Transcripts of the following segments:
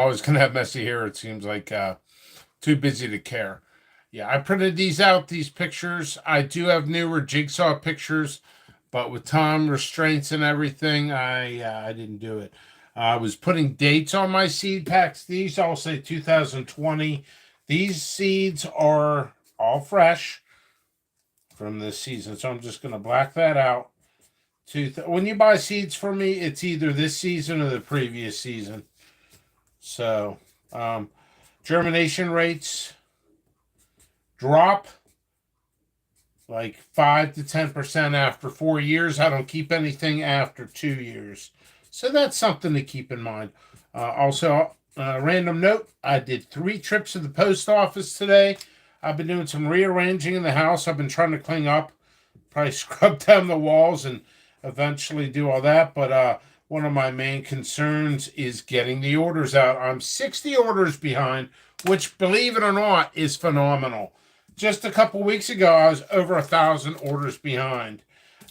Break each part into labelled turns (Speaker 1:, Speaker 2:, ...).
Speaker 1: Always gonna have messy hair. It seems like too busy to care. Yeah, I printed these out, these pictures. I do have newer Jigsaw pictures, but with time restraints and everything, I didn't do it. I was putting dates on my seed packs. These all say 2020. These seeds are all fresh from this season, so I'm just gonna black that out. When you buy seeds from me, it's either this season or the previous season. So, germination rates drop like 5 to 10% after 4 years. I don't keep anything after 2 years. So that's something to keep in mind. Also, random note, I did 3 trips to the post office today. I've been doing some rearranging in the house. I've been trying to clean up, probably scrub down the walls and eventually do all that. But one of my main concerns is getting the orders out. I'm 60 orders behind, which, believe it or not, is phenomenal. Just a couple weeks ago, I was over 1,000 orders behind.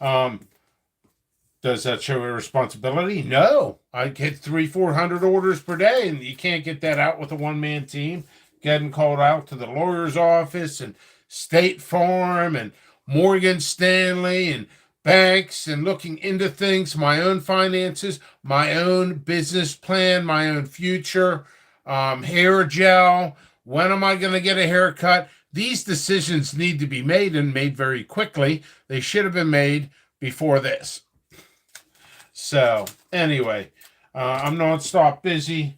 Speaker 1: Does that show irresponsibility? No. I get 300-400 orders per day, and you can't get that out with a one-man team. Getting called out to the lawyer's office and State Farm and Morgan Stanley and banks and looking into things, my own finances, my own business plan, my own future, hair gel. When am I going to get a haircut? These decisions need to be made and made very quickly. They should have been made before this. So anyway, I'm nonstop busy.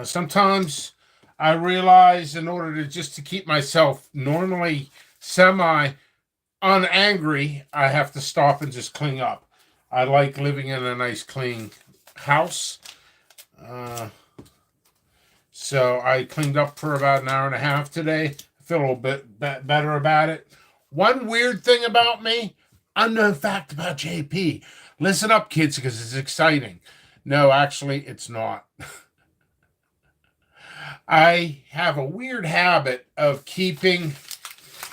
Speaker 1: Sometimes I realize in order to just to keep myself normally semi unangry, I have to stop and just clean up. I like living in a nice clean house. So I cleaned up for about an hour and a half today. I feel a little bit better about it. One weird thing about me, unknown fact about JP. Listen up, kids, because it's exciting. No, actually, it's not. I have a weird habit of keeping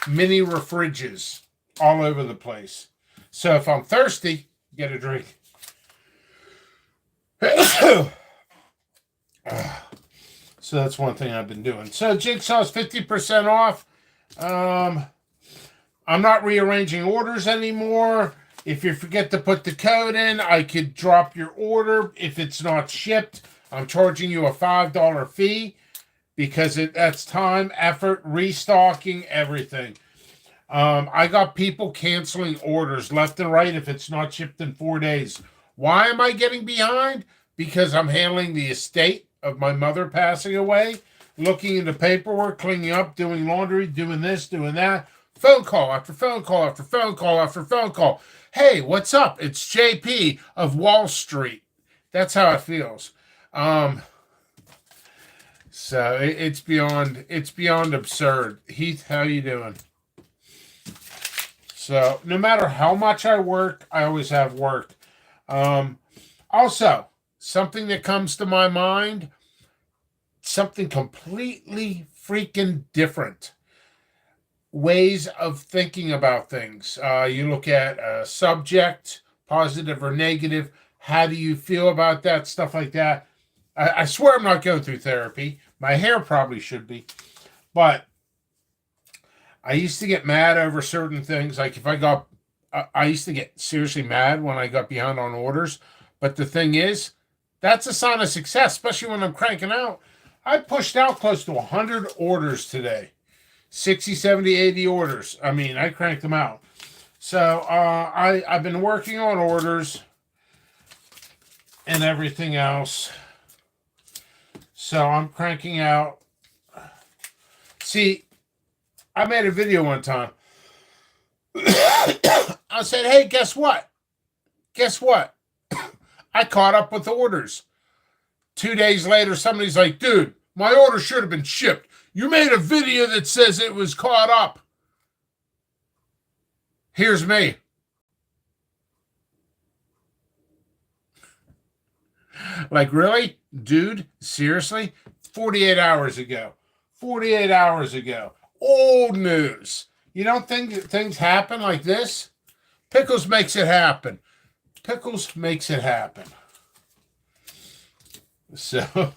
Speaker 1: mini refriges all over the place. So if I'm thirsty, get a drink. So that's one thing I've been doing. So Jigsaw's 50% off. I'm not rearranging orders anymore. If you forget to put the code in, I could drop your order. If it's not shipped, I'm charging you a $5 fee because that's time, effort, restocking, everything. I got people canceling orders left and right if it's not shipped in 4 days. Why am I getting behind? Because I'm handling the estate of my mother passing away, looking into paperwork, cleaning up, doing laundry, doing this, doing that. Phone call after phone call after phone call after phone call. Hey, what's up? It's JP of Wall Street. That's how it feels. So it's beyond absurd. Heath, how you doing? So no matter how much I work, I always have work. Also, something that comes to my mind, something completely freaking different. Ways of thinking about things. You look at a subject, positive or negative. How do you feel about that? Stuff like that. I swear I'm not going through therapy. My hair probably should be. But I used to get mad over certain things. Like if I used to get seriously mad when I got behind on orders. But the thing is, that's a sign of success, especially when I'm cranking out. I pushed out close to 100 orders today. 60, 70, 80 orders. I mean, I cranked them out. So I've been working on orders and everything else. So I'm cranking out. See, I made a video one time. I said, hey, guess what? Guess what? I caught up with orders. 2 days later, somebody's like, dude, my order should have been shipped. You made a video that says it was caught up. Here's me. Like, really? Dude, seriously? 48 hours ago. 48 hours ago. Old news. You don't think things happen like this? Pickles makes it happen. Pickles makes it happen. So,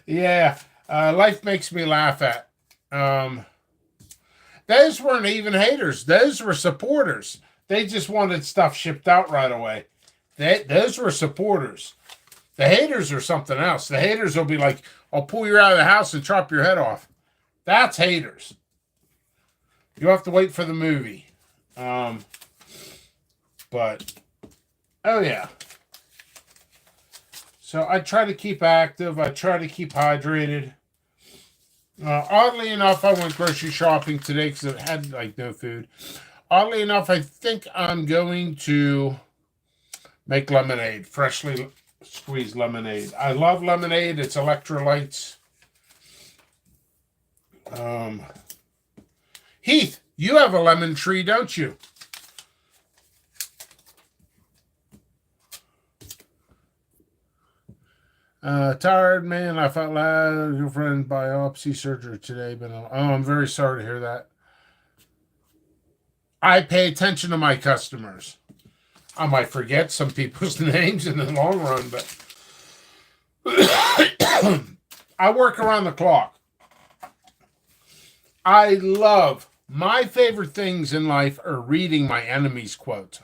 Speaker 1: yeah, life makes me laugh at. Um, those weren't even haters. Those were supporters. They just wanted stuff shipped out right away. Those were supporters. The haters are something else. The haters will be like, I'll pull you out of the house and chop your head off. That's haters. You have to wait for the movie. But, oh yeah. So I try to keep active. I try to keep hydrated. Oddly enough, I went grocery shopping today because I had like no food. Oddly enough, I think I'm going to make lemonade, freshly squeezed lemonade. I love lemonade. It's electrolytes. Heath, you have a lemon tree, don't you? Tired, man. I felt like your friend biopsy surgery today. But I'm very sorry to hear that. I pay attention to my customers. I might forget some people's names in the long run, but I work around the clock. My favorite things in life are reading my enemies' quotes.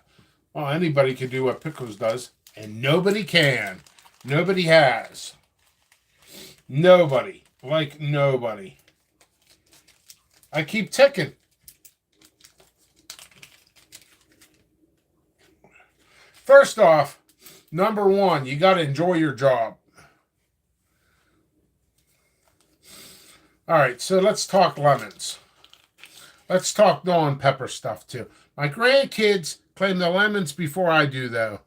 Speaker 1: Well, anybody can do what Pickles does, and nobody can. Nobody has. Nobody. Like nobody. I keep ticking. First off, number one, you got to enjoy your job. All right, so let's talk lemons. Let's talk non-pepper stuff too. My grandkids claim the lemons before I do, though.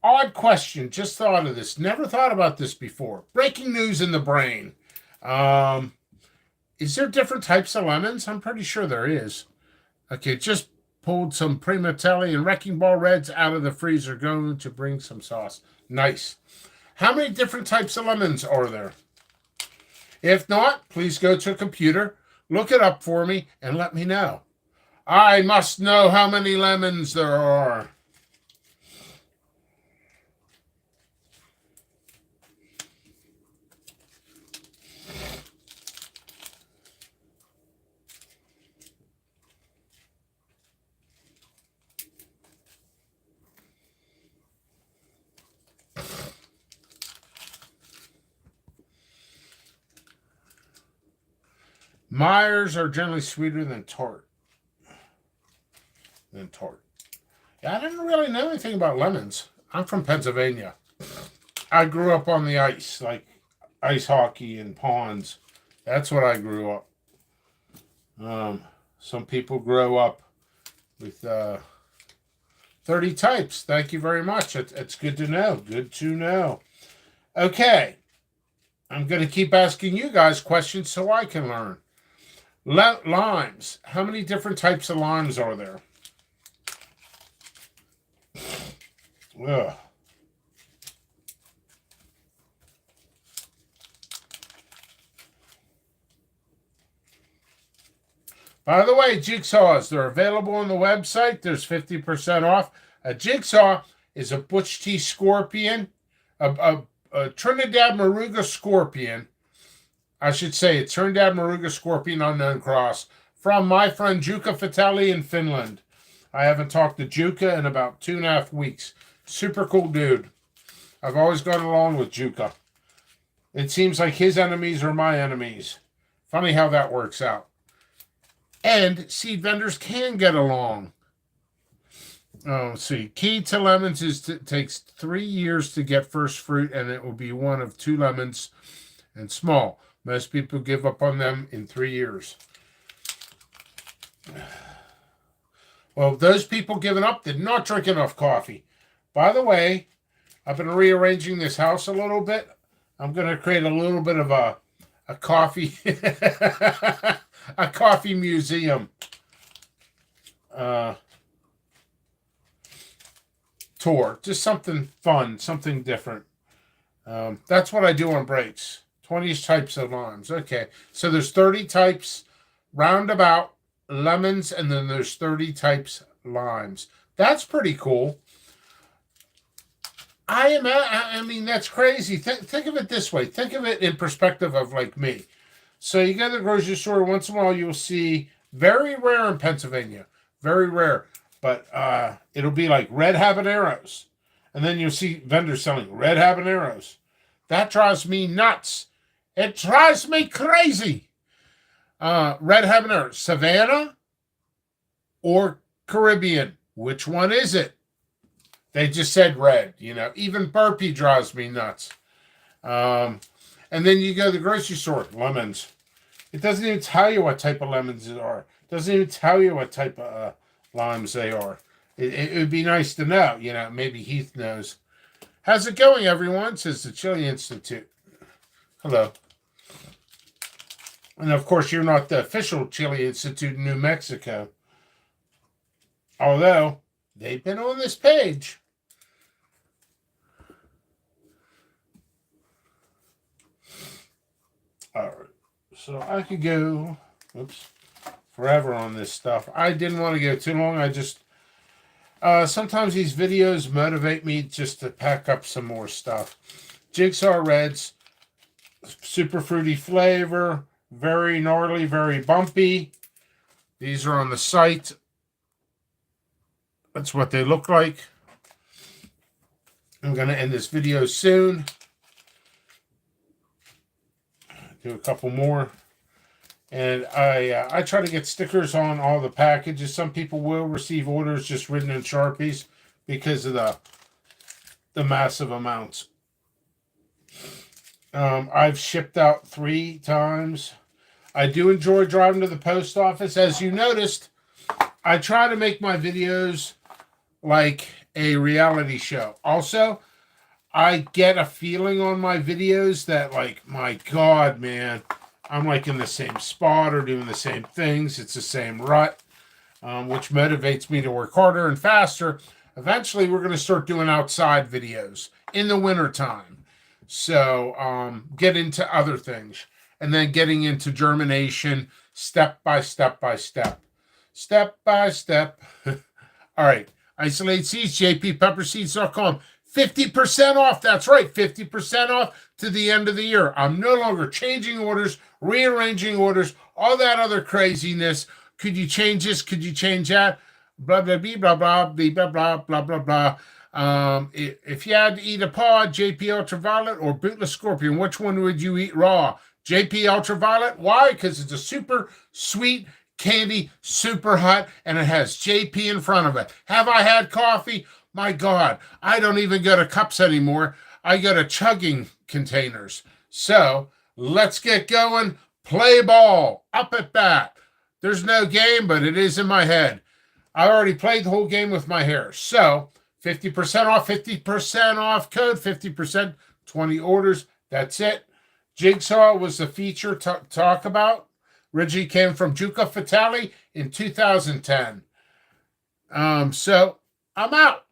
Speaker 1: Odd question. Just thought of this. Never thought about this before. Breaking news in the brain. Is there different types of lemons? I'm pretty sure there is. Okay, just pulled some Primatelli and Wrecking Ball Reds out of the freezer. Going to bring some sauce. Nice. How many different types of lemons are there? If not, please go to a computer, look it up for me, and let me know. I must know how many lemons there are. Myers are generally sweeter than tart. Yeah, I didn't really know anything about lemons. I'm from Pennsylvania. I grew up on the ice, like ice hockey and ponds. That's what I grew up. Some people grow up with 30 types. Thank you very much. It's good to know. Good to know. Okay. I'm going to keep asking you guys questions so I can learn. Limes. How many different types of limes are there? Ugh. By the way, jigsaws, they're available on the website. There's 50% off. A jigsaw is a Butch T scorpion, a Trinidad Maruga scorpion. I should say a Trinidad Maruga scorpion unknown cross from my friend Jukka Fatelli in Finland. I haven't talked to Jukka in about 2.5 weeks. Super cool dude. I've always gone along with Jukka. It seems like his enemies are my enemies. Funny how that works out. And seed vendors can get along. Oh, let's see. Key to lemons is it takes 3 years to get first fruit, and it will be one of 2 lemons and small. Most people give up on them in 3 years. Well, those people giving up did not drink enough coffee. By the way, I've been rearranging this house a little bit. I'm going to create a little bit of a coffee a coffee museum tour. Just something fun, something different. That's what I do on breaks. 20 types of limes. Okay, so there's 30 types roundabout lemons, and then there's 30 types limes. That's pretty cool. I mean, that's crazy. Think of it this way. Think of it in perspective of like me. So you go to the grocery store once in a while, you'll see very rare in Pennsylvania, very rare, but it'll be like red habaneros, and then you'll see vendors selling red habaneros. That drives me nuts. It drives me crazy. Red habaneros, Savannah or Caribbean? Which one is it? They just said red. Even burpee drives me nuts. And then you go to the grocery store, lemons. It doesn't even tell you what type of lemons it are. It doesn't even tell you what type of limes they are. It would be nice to know. Maybe Heath knows. How's it going, everyone? Says the Chili Institute. Hello. And of course, you're not the official Chili Institute in New Mexico. Although, they've been on this page. All right. So I could go, forever on this stuff. I didn't want to go too long. I just, sometimes these videos motivate me just to pack up some more stuff. Jigsaw Reds, super fruity flavor, very gnarly, very bumpy. These are on the site. That's what they look like. I'm going to end this video soon. Do a couple more. And I try to get stickers on all the packages. Some people will receive orders just written in Sharpies because of the massive amounts. I've shipped out 3 times. I do enjoy driving to the post office. As you noticed, I try to make my videos like a reality show. Also, I get a feeling on my videos that, like, my God, man, I'm like in the same spot or doing the same things. It's the same rut, which motivates me to work harder and faster. Eventually, we're going to start doing outside videos in the wintertime. So get into other things. And then getting into germination step by step by step. Step by step. All right. Isolate Seeds, jppepperseeds.com. 50% off. That's right. 50% off to the end of the year. I'm no longer changing orders, rearranging orders, all that other craziness. Could you change this? Could you change that? Blah, blah, blah, blah, blah, blah, blah, blah, blah, blah. If you had to eat a pod, JP Ultraviolet or Bootless Scorpion, which one would you eat raw? JP Ultraviolet. Why? Because it's a super sweet candy, super hot, and it has JP in front of it. Have I had coffee? My God, I don't even go to cups anymore. I go to chugging containers. So let's get going. Play ball. Up at bat. There's no game, but it is in my head. I already played the whole game with my hair. So 50% off, 50% off code, 50%, 20 orders. That's it. Jigsaw was the feature to talk about. Originally came from Juca Fatale in 2010. So I'm out.